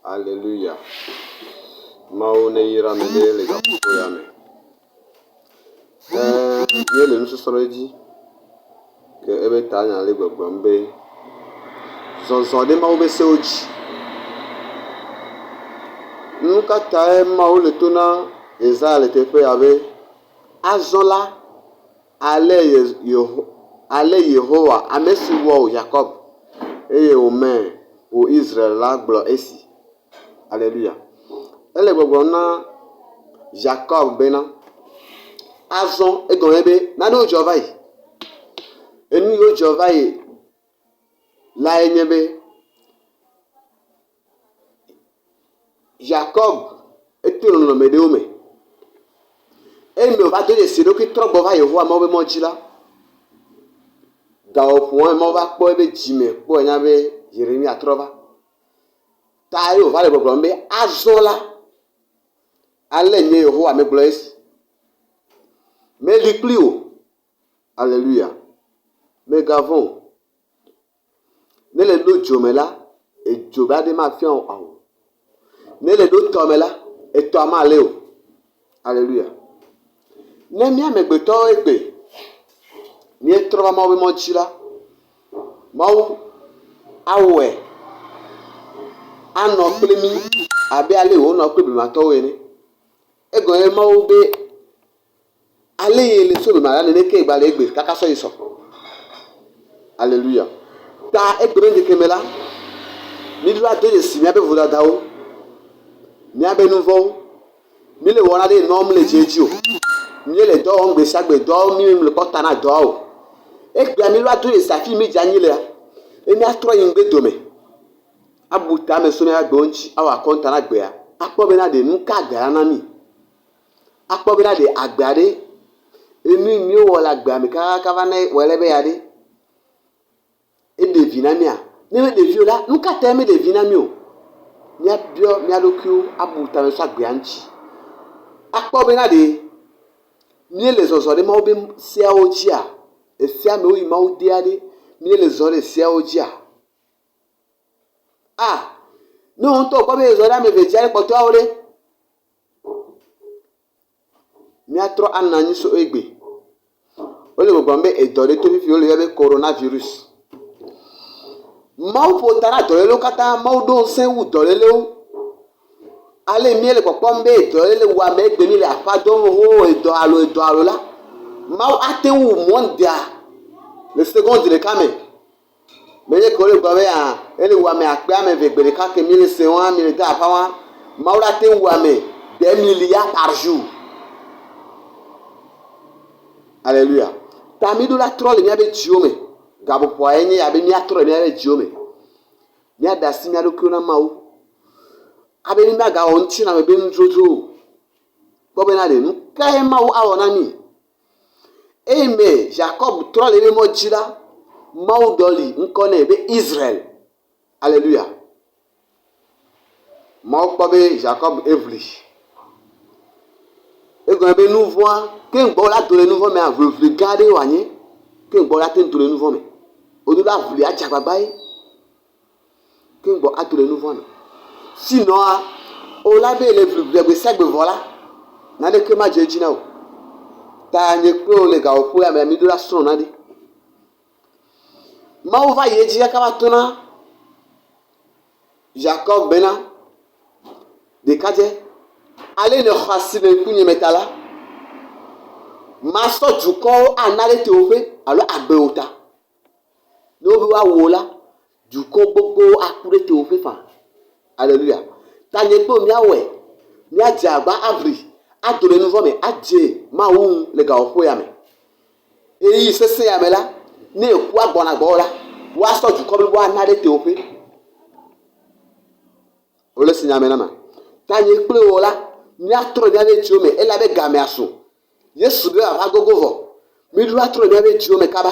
Alléluia. Mawu ne yra me ɖe le gaƒoƒo ya me. Míe le nusɔsrɔ̃ dzi ke ebe ta nya le gbɔgblɔm be zɔzɔ ɖe Mawu be sewo dzi. Nu katãe Mawu le to na Yesaya le teƒea be azɔ la ale Yehowa ame si wɔ wò Yakob eye wòme wò Israel la gblɔ esi. Alléluia. Ele gbɔgblɔm na Jacob bena azɔ egɔme be nanewo dzɔ va yi. Enu yiwo dzɔ va yi lae nye be Jacob eto nɔnɔme ɖewo me. Eye wòva do dzesi ɖokui trɔ gbɔ va Yehowa Mawu be mɔ dzi la, gawɔƒoa Mawu va kpɔ ebe dzime kpɔ nya be Yeremia trɔ va. Ta ye wòva le gbɔgblɔm be azɔ la ale nye Yehowa megblɔ esi. Meli kpli o. Alléluia. Megavɔ̃ o. Ne le ɖo dzo me la, edzo aɖe mafia o awo. Ne le ɖo tɔ me la, etɔa malé o. Alléluia. Ne mía amegbetɔwo egbe míetrɔ va Mawu be mɔ dzi la, Mawu awɔe anɔ kple mí abe ale wònɔ kple blematɔwo ene. Egɔme Mawu be ale ye le so blema la nene ke gba le egbe kaka sɔ yi sɔ. Alléluia. Ta egbe ɖe ŋkeke me la, míɖo ado dzesi míabe vodadawo, míabe nu vɔ̃wo, míle wɔna ɖe nɔm le dzi dzi o. Míele dɔ wɔm gbe sia gbe, dɔ mí le kɔ ta na dɔa o. Egbea míɖo ado dzesi afi mí dze anyi lea, ye míatrɔ yi ŋgbe dome. Abu ta me so míagbewo ŋuti awɔ akɔnta na gbea. Akpɔ bena ɖe nu ka agbea na mí. Akpɔ bena ɖe agbea ɖe enu míewɔ le agbea me kaka va ne wɔ le be ya ɖe eɖevi na mía. Ne me ɖevi o la, nu katãe me ɖevi na mí o. Míabiɔ mía ɖokuiwo abu ta me so agbea ŋuti. Akpɔ bena ɖe míele zɔzɔ ɖe Mawu be seawo dzia, efia me woyi Mawu dea ɖe, míele zɔ ɖe seawo dzia. Ne wo ŋutɔ kpɔ be ezɔ ɖe ame eve dzia ɖe kpɔtɔawo ɖe, míatrɔ anɔ anyi so egbe. Wole gbɔgblɔm be edɔ ɖe to fifi wole yɔ be coronavirus. Mawu ƒo ta na dɔlélewo katã, Mawu ɖo ŋusẽ wu dɔlélewo. Ale míele kpɔkpɔm be dɔléle wu ame egbe mi le aƒa dɔm ho edɔ alo la, Mawu ate wu mɔndea le seconde ɖeka me. Menye ke wole gblɔ be ele wu ame akpe ame eve gbe ɖeka ke mi le se wã, mi le de aƒa wã. Mawu la te wu ame 2 milliards par jour. Alléluia. Ta míɖo la trɔ le míabe dziwo me. Gaƒoƒoa ye nye abe míatrɔ le míabe dziwo me. Míaɖe asi mía ɖokuiwo na Mawu. Abe míagawɔ ŋutilãme be nudzodzro o. Kpɔ bena ɖe nu kae Mawu awɔ na mí. Eye me Jacob trɔ le ebe mɔ dzi la, Mawu ɖɔli ŋkɔ nɛ be Israel. Alléluia. Mawu kpɔ be Jacob evli. Egɔme be nu vɔ̃a, ke ŋgbɔ la do le nu vɔ̃ me aʋliʋli gã aɖe wòanye, ke ŋgbɔ la te do le nu vɔ̃ me. Wodo la ʋli adze agbagba ye. Ke ŋgbɔ ado le nu vɔ̃ me. Sinɔa, o la be le ʋliʋli gbe sia gbe vɔ la, naneke ma dze edzi na o. Ta nye kple wo le gawɔƒo ya me míɖo la srɔ̃ na ɖi. Mawu va yi edzi kaka va to na Jacob bena ɖekadze, ale ne xɔ asi le ŋkunye me ta la, masɔ dukɔwo ana ɖe tewoƒe alo agbewo ta. Ne wo be woawo la, dukɔ gbogbowo aku ɖe tewoƒe fã. Alléluia. Ta nye kple míawɔe, míadze agba aʋli, ado le nu vɔ̃ me, adze Mawu ŋu le gawɔƒo ya me. Eyi sesẽ ya me la, ne eku agbɔna gbɔwò la, woasɔ dukɔ blibo ana ɖe tewoƒe. Wole si nya me na ma. Ta nye kple wò la, míatrɔ míabe dziwo me elabe gamea su. Yesu be ava gogo vɔ. Míɖo atrɔ míabe dziwo me kaba.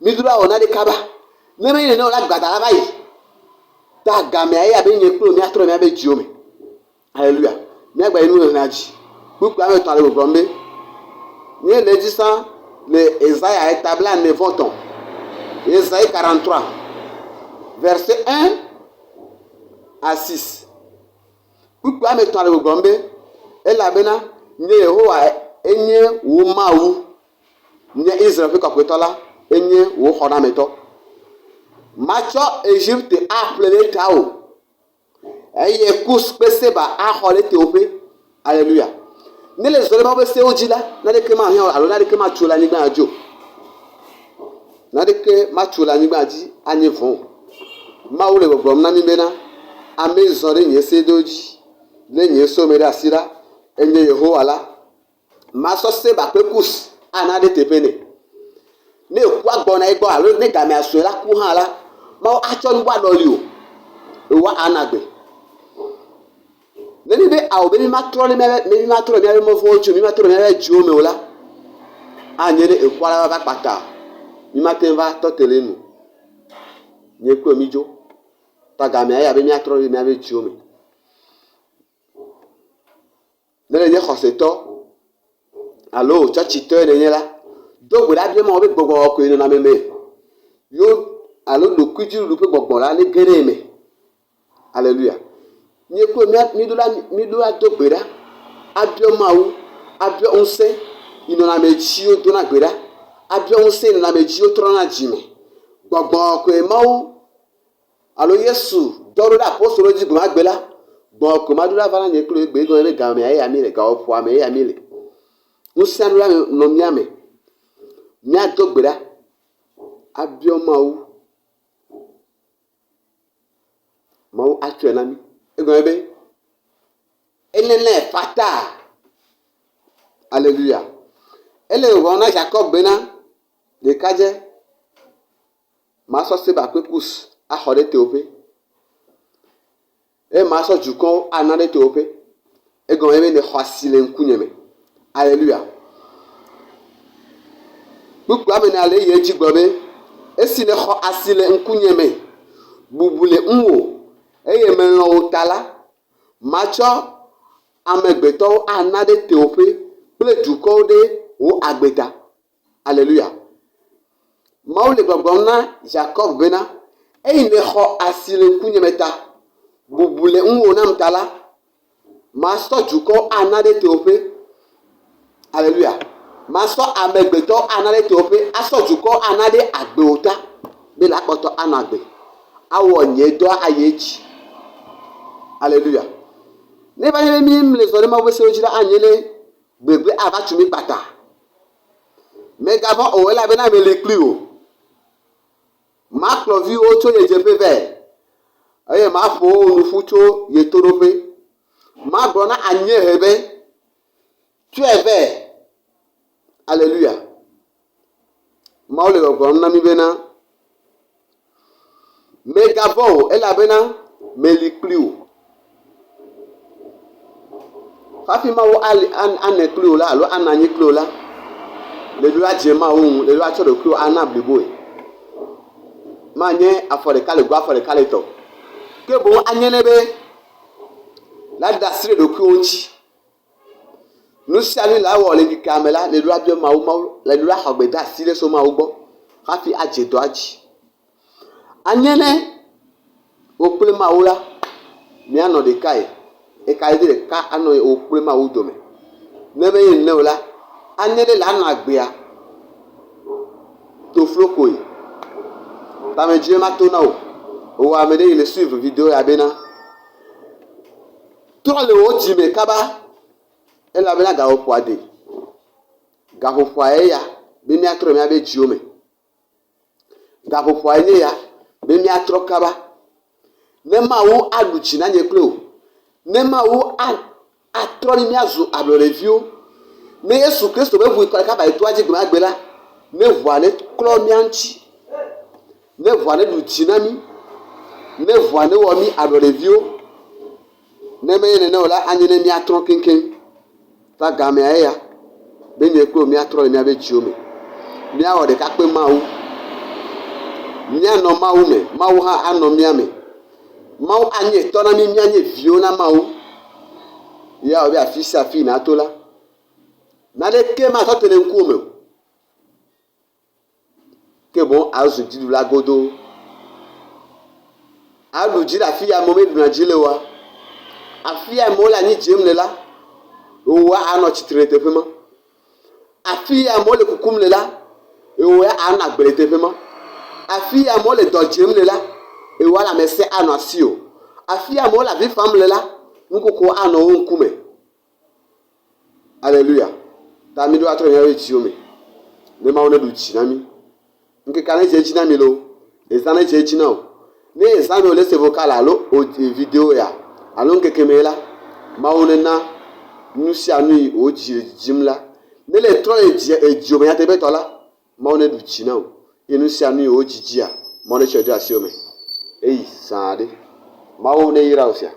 Míɖo awɔ na ɖe kaba. Ne me nene o la gbada la va yi. Ta gamea ye abe nye kple míatrɔ míabe dziwo me. Alléluia. Míagba yi nu le na dzi. Kpukpu ame tɔ̃ le gbɔgblɔm be nye le dzi sã le Esaïa établi 9 Esaïe 43 verset 1 à 6. Kpukpu ame tɔ̃ ale gbɔgblɔm be elabena nye Yehowa enye wò Mawu, nye Israel ƒe kɔkɔetɔ la enye wò xɔnametɔ. Matsɔ Egypte aƒle ɖe tawò eye Kus kple Seba axɔ ɖe tewoƒe. Alléluia. Ne le zɔ ɖe Mawu ƒe sewo dzi la, naneke mahiã alo naneke matso le anyigba dzi o. Naneke matso le anyigba dzi anye vɔ. Mawu le gbɔgblɔm na mi bena ame zɔ ɖe nye seɖewo dzi le nye some ɖe asi la enye Yehowa la. Masɔ Seba kple Kus ana ɖe teƒe nɛ. Ne ku agbɔna egbɔ alo ne gamea sue la ku hã la, Mawu atsɔ nu aɖɔli o. Ewa anagbe. Nenye be awo be mi matrɔ ɖe miaƒe mɔvɔwo tso, mi matrɔ ɖe miaƒe dziwo me o la, anye ɖe ekua la va kpata. Mi mate va tɔtele nu. Nye kple mi dzo. Ta gamea ya be miatrɔ ɖe miaƒe dziwo me. Ne le nye xɔsetɔ alo tsɔtsitɔ nenye la, do gbe ɖa bia Mawu be gbɔgbɔ koe nɔnɔme me. Yo alo ɖokuidziɖuɖu ƒe gbɔgbɔ la ne ge ɖe eme. Alléluia. Nye kple mi do ado gbe ɖa, abiɔ Mawu, abiɔ ŋusẽ yi nɔnɔmedziwo dona gbe ɖa, abiɔ ŋusẽ yi nɔnɔmedziwo trɔna dzime. Gbɔgbɔ koe Mawu alo Yesu dɔ ɖo ɖe apostolo dzi gbe ma gbe la, gbɔgbɔ koe ma do ɖa va na nye kple gbe gɔme be gamea eya mi le, gawɔƒoa me eya mi le. Ŋusẽ ɖo la nɔ mía me. Míado gbe ɖa, abiɔ Mawu. Mawu atsɔe na mi. Egɔme be enene fata. Alléluia. Ele wɔna na Jacob bena ɖekadze masɔ Seba kple Kus axɔ ɖe tewoƒe. Eye masɔ dukɔwo ana ɖe tewoƒe. Egɔme be ne xɔ asi le ŋkunye me. Alléluia. Kpukpu ame ne ale ye dzi gblɔ be esi ne xɔ asi le ŋkunye me, bubu le ŋuwò eye melɔ̃ wò ta la, matsɔ amegbetɔwo ana ɖe tewoƒe kple dukɔwo ɖe wò agbeta. Alléluia. Mawu le gbɔgblɔm na Jacob bena eyi ne xɔ asi le ŋkunye me ta, bubu le ŋuwò nam ta la, masɔ dukɔwo ana ɖe tewoƒe. Alléluia. Masɔ amegbetɔwo ana ɖe tewoƒe, asɔ dukɔwo ana ɖe agbewo ta be la kpɔtɔ anɔ agbe. Awɔ nye dɔ ayi edzi. Alléluia. Ne va nye mi le zɔ ɖe Mawu ƒe sewo dzi la, anye ɖe gbegbe ava tso mi kpata. Megavɔ̃ o elabena me le kpli o. Makplɔ viwo tso ye dzeƒe vɛ eye maƒo wo nu ƒu tso ye toɖoƒe. Magblɔ na anyiehe be tɔe vɛ. Alléluia. Mawu le gbɔgblɔm na mi bena megavɔ̃ o elabena meli kpli o. Hafi Mawu anɛ kpli o la alo ana anyi kpli o la, le ɖo adze Mawu ŋu, le ɖo atsɔ ɖokuiwo ana bliboe. Manye afɔ ɖeka le go afɔ ɖeka le tɔ. Ke boŋ anye ne be la da asi ɖe ɖokuiwo ŋuti. Nu sia nu la wɔ le ŋkekea me la, le ɖo abiɔ Mawu, le ɖo axɔ gbe de asi ɖe so Mawu gbɔ hafi adze dɔ adzi. Anye ne wo kple Mawu la, mianɔ ɖekae. Eka yi ɖeka anɔ wo kple Mawu dome. Ne me ye ne o la, anye ɖe la anɔ agbea toflo koe. Tamedzi ma to na o. O ame ɖe yi le suivre video ya bena trɔ le wo dzime kaba elabena gaƒoƒoa de. Gaƒoƒoa ye ya be miatrɔ miabe dziwo me. Gaƒoƒoa ye ya be miatrɔ kaba. Ne Mawu aɖu tsi na nye kple o. Ne Mawu atrɔ ni miazu ablɔɖeviwo. Ne Yesu Kristo be ʋui kɔ ɖeka ba etoa dzi gbe ma gbe la, ne ʋua ne klɔ mia ŋuti, ne ʋua ne ɖu dzi na mi, ne ʋua ne wɔ mi ablɔɖeviwo, ne me ye nene o la, anye ne miatrɔ keŋkeŋ. Va gamea ya be nye kple miatrɔ le miabe dziwo me. Miawɔ ɖeka kpe Mawu. Mianɔ Mawu me, Mawu hã anɔ mia me. Mawu anye tɔ na mi, mianye viwo na Mawu. Ya wɔ be afi sia afi na to la, naneke matɔ te le ŋkuwò me o. Ke boŋ azu dziɖuɖu la godoo. aɖu dzi le afi ya amewo meɖuna dzi le wa afi ya amewo le anyi dzem le la woa anɔ tsitre le teƒe ma afi ya amewo le kukum le la woa anɔ agbe le teƒe ma afi ya amewo le dɔ dzem le la woa lãmesẽ anɔ asi o afi ya amewo le avi fam le la nukoko anɔ wo ŋkume aleluya ta mi ɖo atrɔ míaƒe dziwo me ne mawo ne ɖu dzi na mi ŋkeke ne dze edzi na mi lo ezã ne dze edzi na o ne ezã me wòle se vocal alo video ya alo ŋkeke me la mawo nena nu sia nu yi wò dzi dzim la ne le trɔ le edziwo me nyateƒetɔ la mawo ne ɖu dzi na o ye nu sia nu yi wò dzidzia mawo ne tsɔe ɖo asiwo me eyi zã ɖe mawo ne yra o sia.